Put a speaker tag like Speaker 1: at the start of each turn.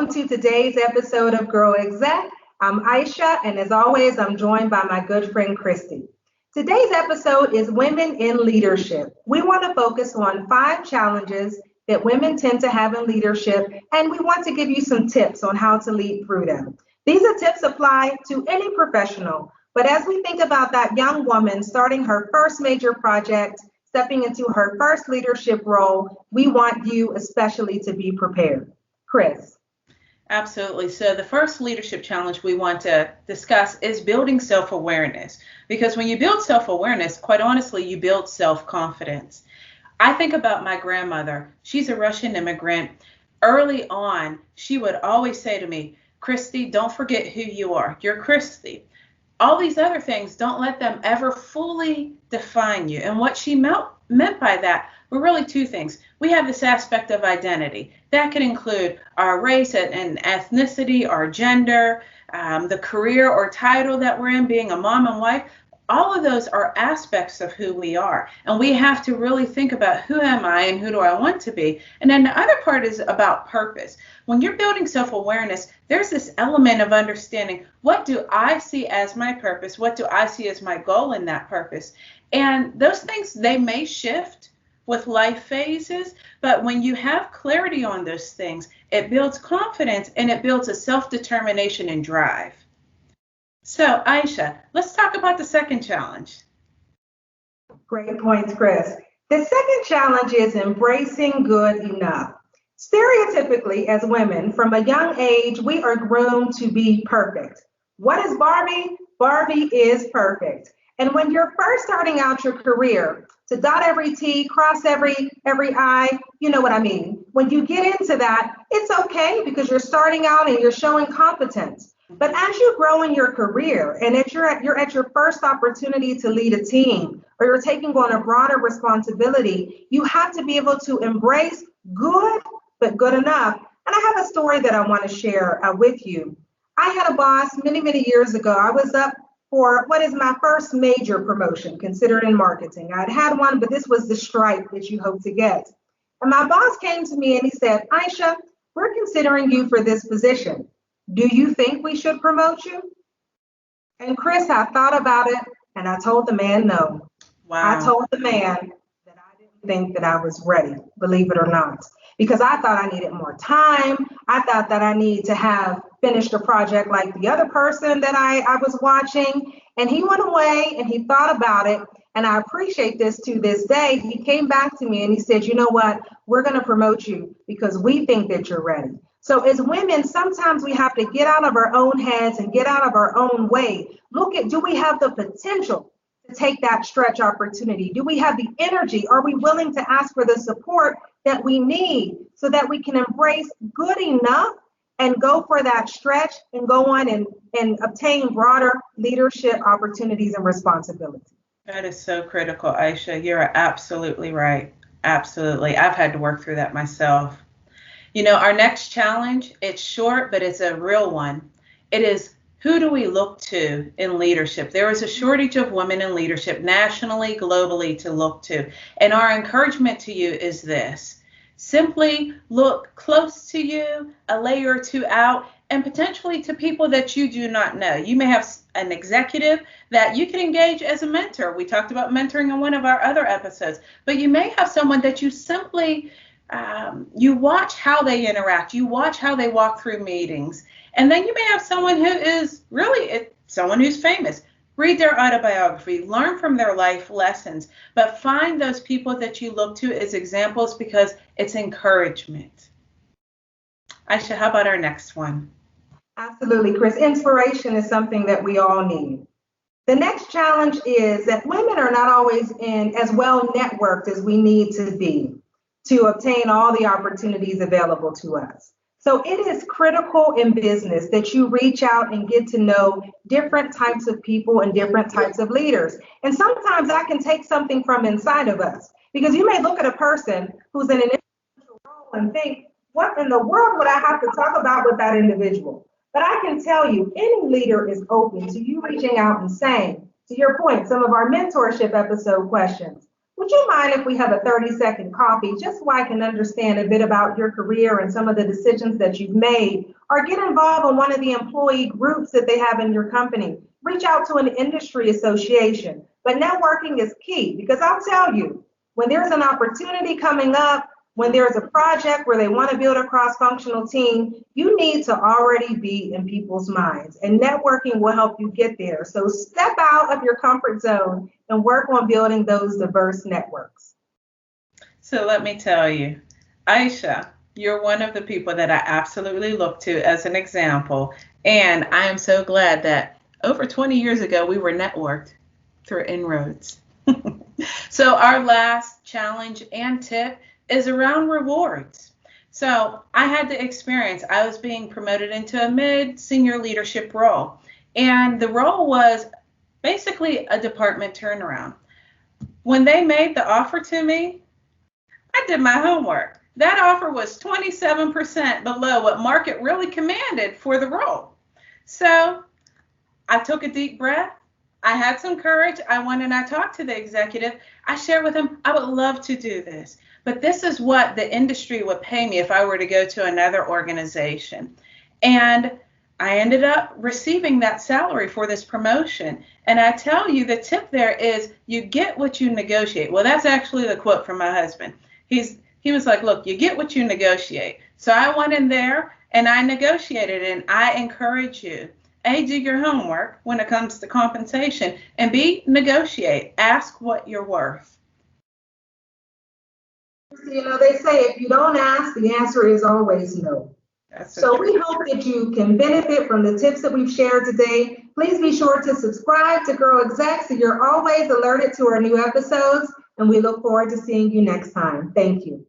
Speaker 1: to today's episode of GirlExec. I'm Isha, and as always, I'm joined by my good friend Kristy. Today's episode is Women in Leadership. We want to focus on 5 challenges that women tend to have in leadership, and we want to give you some tips on how to lead through them. These are tips apply to any professional, but as we think about that young woman starting her first major project, stepping into her first leadership role, we want you especially to be prepared. Chris.
Speaker 2: Absolutely. So the first leadership challenge we want to discuss is building self-awareness. Because when you build self-awareness, quite honestly, you build self-confidence. I think about my grandmother. She's a Russian immigrant. Early on, she would always say to me, Kristy, don't forget who you are. You're Kristy. All these other things, don't let them ever fully define you. And what she meant by that were really 2 things. We have this aspect of identity. That can include our race and ethnicity, our gender, the career or title that we're in, being a mom and wife. All of those are aspects of who we are. And we have to really think about who am I and who do I want to be. And then the other part is about purpose. When you're building self-awareness, there's this element of understanding, what do I see as my purpose? What do I see as my goal in that purpose? And those things, they may shift with life phases, but when you have clarity on those things, it builds confidence and it builds a self-determination and drive. So, Isha, let's talk about the second challenge.
Speaker 1: Great points, Chris. The second challenge is embracing good enough. Stereotypically, as women, from a young age, we are groomed to be perfect. What is Barbie? Barbie is perfect. And when you're first starting out your career, to dot every T, cross every I, you know what I mean. When you get into that, it's okay because you're starting out and you're showing competence. But as you grow in your career and you're at your first opportunity to lead a team or you're taking on a broader responsibility, you have to be able to embrace good, but good enough. And I have a story that I want to share with you. I had a boss many, many years ago. I was up for what is my first major promotion considered in marketing. I'd had one, but this was the stripe that you hope to get. And my boss came to me and he said, Isha, we're considering you for this position. Do you think we should promote you? And Chris, I thought about it and I told the man no. Wow. I told the man that I didn't think that I was ready, believe it or not, because I thought I needed more time. I thought that I needed to have finished a project like the other person that I was watching. And he went away and he thought about it. And I appreciate this to this day. He came back to me and he said, you know what? We're going to promote you because we think that you're ready. So as women, sometimes we have to get out of our own heads and get out of our own way. Look at, do we have the potential to take that stretch opportunity? Do we have the energy? Are we willing to ask for the support that we need so that we can embrace good enough and go for that stretch and go on and obtain broader leadership opportunities and responsibilities?
Speaker 2: That is so critical, Isha. You're absolutely right. Absolutely. I've had to work through that myself. You know, our next challenge, it's short, but it's a real one. It is, who do we look to in leadership? There is a shortage of women in leadership nationally, globally to look to. And our encouragement to you is this. Simply look close to you, a layer or 2 out, and potentially to people that you do not know. You may have an executive that you can engage as a mentor. We talked about mentoring in one of our other episodes. But you may have someone that you simply you watch how they interact, you watch how they walk through meetings, and then you may have someone who is really someone who's famous. Read their autobiography, learn from their life lessons, but find those people that you look to as examples because it's encouragement. Aisha, how about our next one?
Speaker 1: Absolutely, Chris. Inspiration is something that we all need. The next challenge is that women are not always as well networked as we need to be to obtain all the opportunities available to us. So it is critical in business that you reach out and get to know different types of people and different types of leaders. And sometimes that can take something from inside of us, because you may look at a person who's in an influential role and think, what in the world would I have to talk about with that individual? But I can tell you, any leader is open to you reaching out and saying, to your point, some of our mentorship episode questions. Would you mind if we have a 30-second coffee just so I can understand a bit about your career and some of the decisions that you've made or get involved in one of the employee groups that they have in your company. Reach out to an industry association. But networking is key because I'll tell you, when there's an opportunity coming up, when there's a project where they want to build a cross-functional team, you need to already be in people's minds, and networking will help you get there. So step out of your comfort zone and work on building those diverse networks.
Speaker 2: So let me tell you, Isha, you're one of the people that I absolutely look to as an example, and I am so glad that over 20 years ago we were networked through inroads. So our last challenge and tip is around rewards. So I had the experience, I was being promoted into a mid-senior leadership role, and the role was basically a department turnaround. When they made the offer to me, I did my homework. That offer was 27% below what market really commanded for the role. So I took a deep breath. I had some courage. I went and I talked to the executive. I shared with him, I would love to do this, but this is what the industry would pay me if I were to go to another organization. And I ended up receiving that salary for this promotion. And I tell you, the tip there is you get what you negotiate. Well, that's actually the quote from my husband. He was like, look, you get what you negotiate. So I went in there and I negotiated, and I encourage you. A, do your homework when it comes to compensation, and B, negotiate. Ask what you're worth.
Speaker 1: You know, they say if you don't ask, the answer is always no. So we hope that you can benefit from the tips that we've shared today. Please be sure to subscribe to GirlExec so you're always alerted to our new episodes, and we look forward to seeing you next time. Thank you.